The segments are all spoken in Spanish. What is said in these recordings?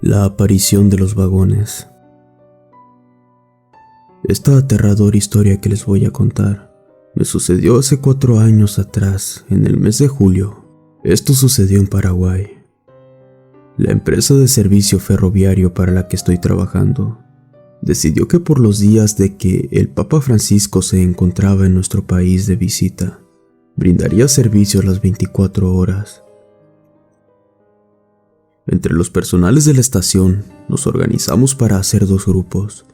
La aparición de los vagones. Esta aterradora historia que les voy a contar me sucedió hace 4 años atrás, en el mes de julio. Esto sucedió en Paraguay. La empresa de servicio ferroviario para la que estoy trabajando decidió que por los días de que el Papa Francisco se encontraba en nuestro país de visita, brindaría servicios las 24 horas. Entre los personales de la estación nos organizamos para hacer 2 grupos.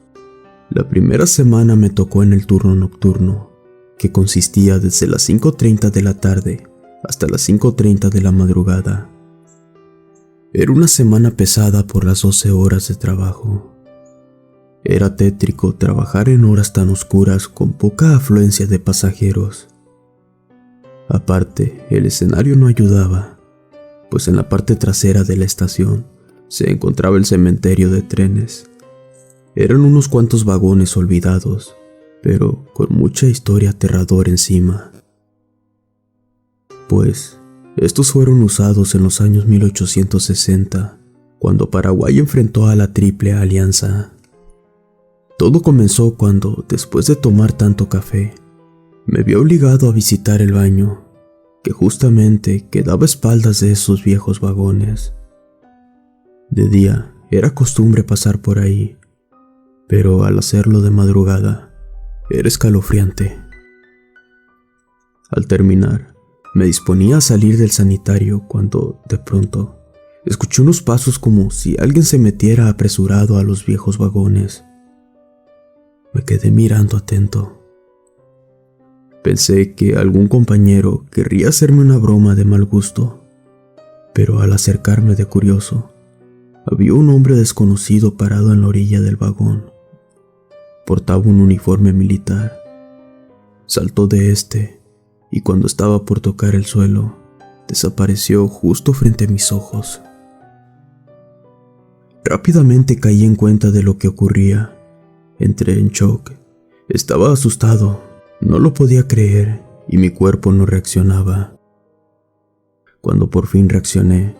La primera semana me tocó en el turno nocturno, que consistía desde las 5:30 de la tarde hasta las 5:30 de la madrugada. Era una semana pesada por las 12 horas de trabajo. Era tétrico trabajar en horas tan oscuras con poca afluencia de pasajeros. Aparte, el escenario no ayudaba, pues en la parte trasera de la estación se encontraba el cementerio de trenes. Eran unos cuantos vagones olvidados, pero con mucha historia aterradora encima. Pues, estos fueron usados en los años 1860, cuando Paraguay enfrentó a la Triple Alianza. Todo comenzó cuando, después de tomar tanto café, me vi obligado a visitar el baño, que justamente quedaba a espaldas de esos viejos vagones. De día era costumbre pasar por ahí, pero al hacerlo de madrugada era escalofriante. Al terminar, me disponía a salir del sanitario cuando, de pronto, escuché unos pasos como si alguien se metiera apresurado a los viejos vagones. Me quedé mirando atento. Pensé que algún compañero querría hacerme una broma de mal gusto, pero al acercarme de curioso, había un hombre desconocido parado en la orilla del vagón. Portaba un uniforme militar. Saltó de este y cuando estaba por tocar el suelo, desapareció justo frente a mis ojos. Rápidamente caí en cuenta de lo que ocurría. Entré en shock. Estaba asustado. No lo podía creer y mi cuerpo no reaccionaba. Cuando por fin reaccioné,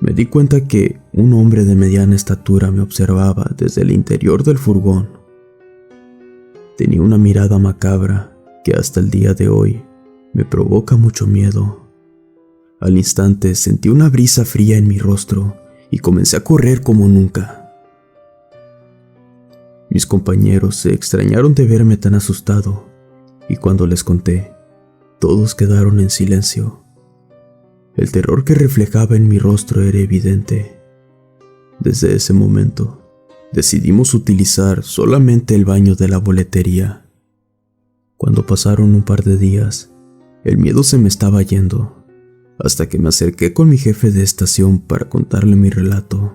me di cuenta que un hombre de mediana estatura me observaba desde el interior del furgón. Tenía una mirada macabra que hasta el día de hoy me provoca mucho miedo. Al instante sentí una brisa fría en mi rostro y comencé a correr como nunca. Mis compañeros se extrañaron de verme tan asustado. Y cuando les conté, todos quedaron en silencio. El terror que reflejaba en mi rostro era evidente. Desde ese momento, decidimos utilizar solamente el baño de la boletería. Cuando pasaron un par de días, el miedo se me estaba yendo, hasta que me acerqué con mi jefe de estación para contarle mi relato.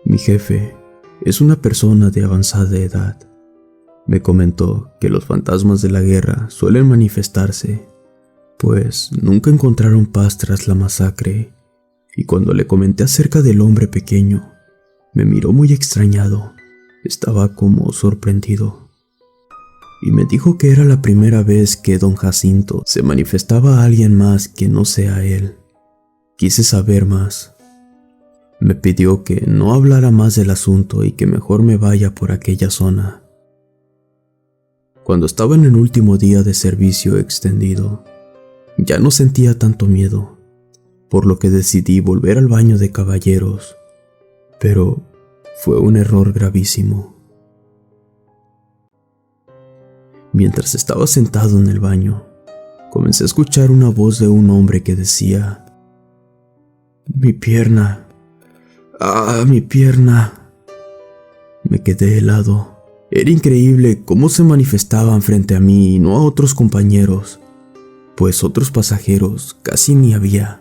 Mi jefe es una persona de avanzada edad. Me comentó que los fantasmas de la guerra suelen manifestarse, pues nunca encontraron paz tras la masacre, y cuando le comenté acerca del hombre pequeño, me miró muy extrañado, estaba como sorprendido, y me dijo que era la primera vez que don Jacinto se manifestaba a alguien más que no sea él. Quise saber más. Me pidió que no hablara más del asunto y que mejor me vaya por aquella zona. Cuando estaba en el último día de servicio extendido, ya no sentía tanto miedo, por lo que decidí volver al baño de caballeros, pero fue un error gravísimo. Mientras estaba sentado en el baño, comencé a escuchar una voz de un hombre que decía: «Mi pierna, mi pierna». Me quedé helado. Era increíble cómo se manifestaban frente a mí y no a otros compañeros, pues otros pasajeros casi ni había.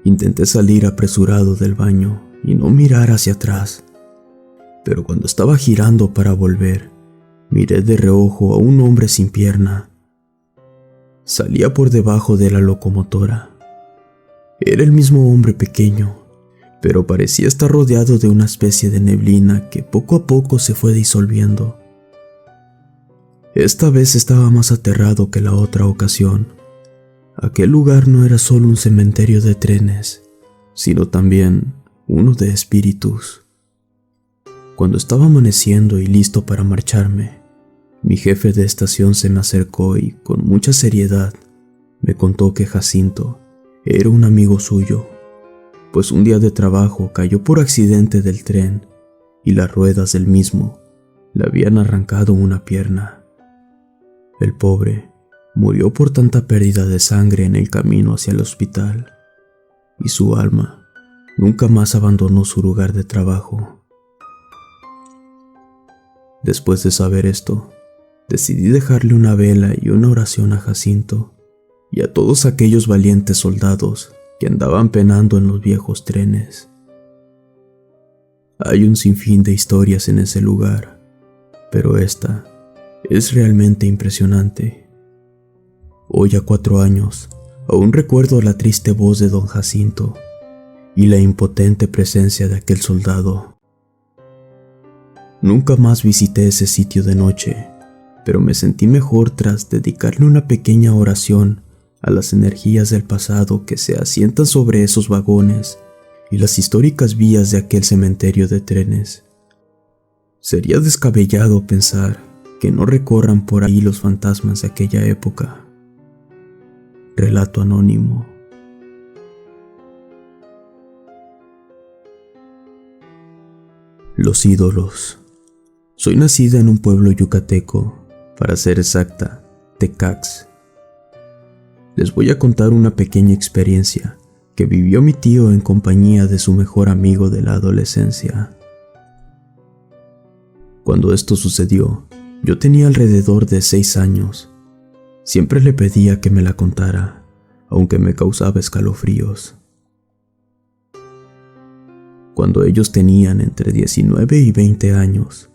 Intenté salir apresurado del baño y no mirar hacia atrás, pero cuando estaba girando para volver, miré de reojo a un hombre sin pierna. Salía por debajo de la locomotora. Era el mismo hombre pequeño, pero parecía estar rodeado de una especie de neblina que poco a poco se fue disolviendo. Esta vez estaba más aterrado que la otra ocasión. Aquel lugar no era solo un cementerio de trenes, sino también uno de espíritus. Cuando estaba amaneciendo y listo para marcharme, mi jefe de estación se me acercó y, con mucha seriedad, me contó que Jacinto era un amigo suyo, pues un día de trabajo cayó por accidente del tren y las ruedas del mismo le habían arrancado una pierna. El pobre murió por tanta pérdida de sangre en el camino hacia el hospital, y su alma nunca más abandonó su lugar de trabajo. Después de saber esto, decidí dejarle una vela y una oración a Jacinto y a todos aquellos valientes soldados que andaban penando en los viejos trenes. Hay un sinfín de historias en ese lugar, pero esta es realmente impresionante. Hoy, a 4 años, aún recuerdo la triste voz de don Jacinto y la impotente presencia de aquel soldado. Nunca más visité ese sitio de noche, pero me sentí mejor tras dedicarle una pequeña oración a las energías del pasado que se asientan sobre esos vagones y las históricas vías de aquel cementerio de trenes. Sería descabellado pensar que no recorran por ahí los fantasmas de aquella época. Relato anónimo. Los ídolos. Soy nacida en un pueblo yucateco, para ser exacta, Tecax. Les voy a contar una pequeña experiencia que vivió mi tío en compañía de su mejor amigo de la adolescencia. Cuando esto sucedió, yo tenía alrededor de 6 años. Siempre le pedía que me la contara, aunque me causaba escalofríos. Cuando ellos tenían entre 19 y 20 años,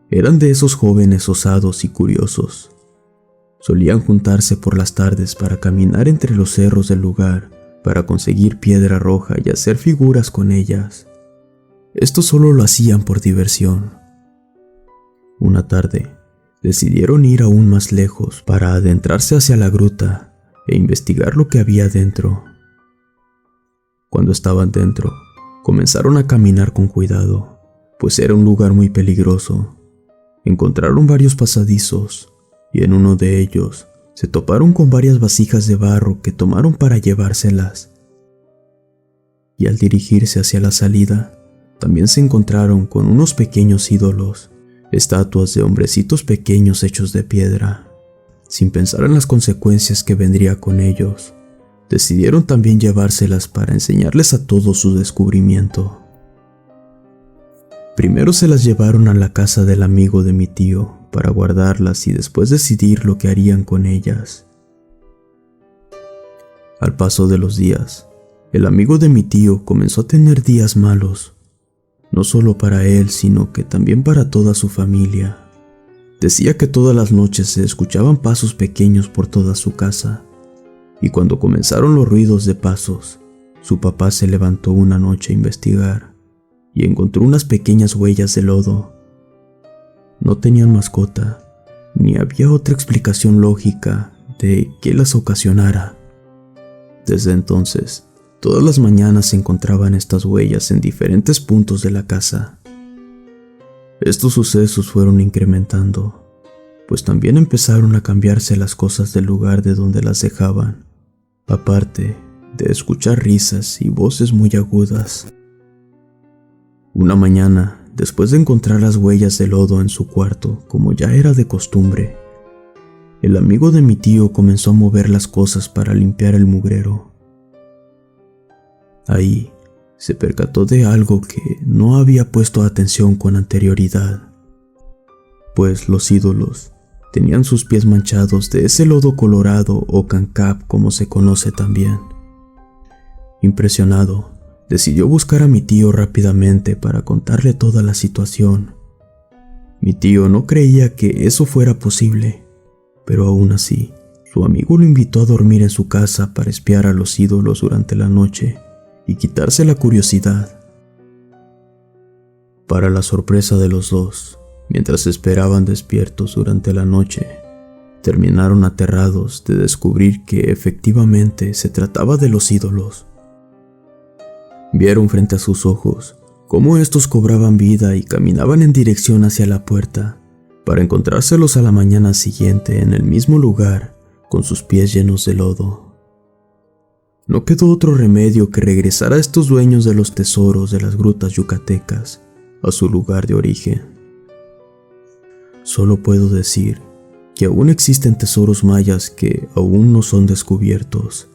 eran de esos jóvenes osados y curiosos. Solían juntarse por las tardes para caminar entre los cerros del lugar, para conseguir piedra roja y hacer figuras con ellas. Esto solo lo hacían por diversión. Una tarde, decidieron ir aún más lejos para adentrarse hacia la gruta e investigar lo que había dentro. Cuando estaban dentro, comenzaron a caminar con cuidado, pues era un lugar muy peligroso. Encontraron varios pasadizos y en uno de ellos se toparon con varias vasijas de barro que tomaron para llevárselas. Y al dirigirse hacia la salida, también se encontraron con unos pequeños ídolos, estatuas de hombrecitos pequeños hechos de piedra. Sin pensar en las consecuencias que vendría con ellos, decidieron también llevárselas para enseñarles a todos su descubrimiento. Primero se las llevaron a la casa del amigo de mi tío para guardarlas y después decidir lo que harían con ellas. Al paso de los días, el amigo de mi tío comenzó a tener días malos, no solo para él, sino que también para toda su familia. Decía que todas las noches se escuchaban pasos pequeños por toda su casa, y cuando comenzaron los ruidos de pasos, su papá se levantó una noche a investigar y encontró unas pequeñas huellas de lodo. No tenían mascota, ni había otra explicación lógica de qué las ocasionara. Desde entonces, todas las mañanas se encontraban estas huellas en diferentes puntos de la casa. Estos sucesos fueron incrementando, pues también empezaron a cambiarse las cosas del lugar de donde las dejaban, aparte de escuchar risas y voces muy agudas. Una mañana, después de encontrar las huellas de lodo en su cuarto, como ya era de costumbre, el amigo de mi tío comenzó a mover las cosas para limpiar el mugrero. Ahí se percató de algo que no había puesto atención con anterioridad, pues los ídolos tenían sus pies manchados de ese lodo colorado o cancap como se conoce también. Impresionado, decidió buscar a mi tío rápidamente para contarle toda la situación. Mi tío no creía que eso fuera posible, pero aún así, su amigo lo invitó a dormir en su casa para espiar a los ídolos durante la noche y quitarse la curiosidad. Para la sorpresa de los dos, mientras esperaban despiertos durante la noche, terminaron aterrados de descubrir que efectivamente se trataba de los ídolos. Vieron frente a sus ojos cómo estos cobraban vida y caminaban en dirección hacia la puerta, para encontrárselos a la mañana siguiente en el mismo lugar, con sus pies llenos de lodo. No quedó otro remedio que regresar a estos dueños de los tesoros de las grutas yucatecas a su lugar de origen. Solo puedo decir que aún existen tesoros mayas que aún no son descubiertos,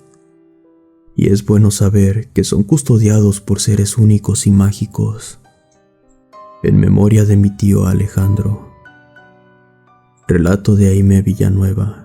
y es bueno saber que son custodiados por seres únicos y mágicos. En memoria de mi tío Alejandro. Relato de Aimé Villanueva.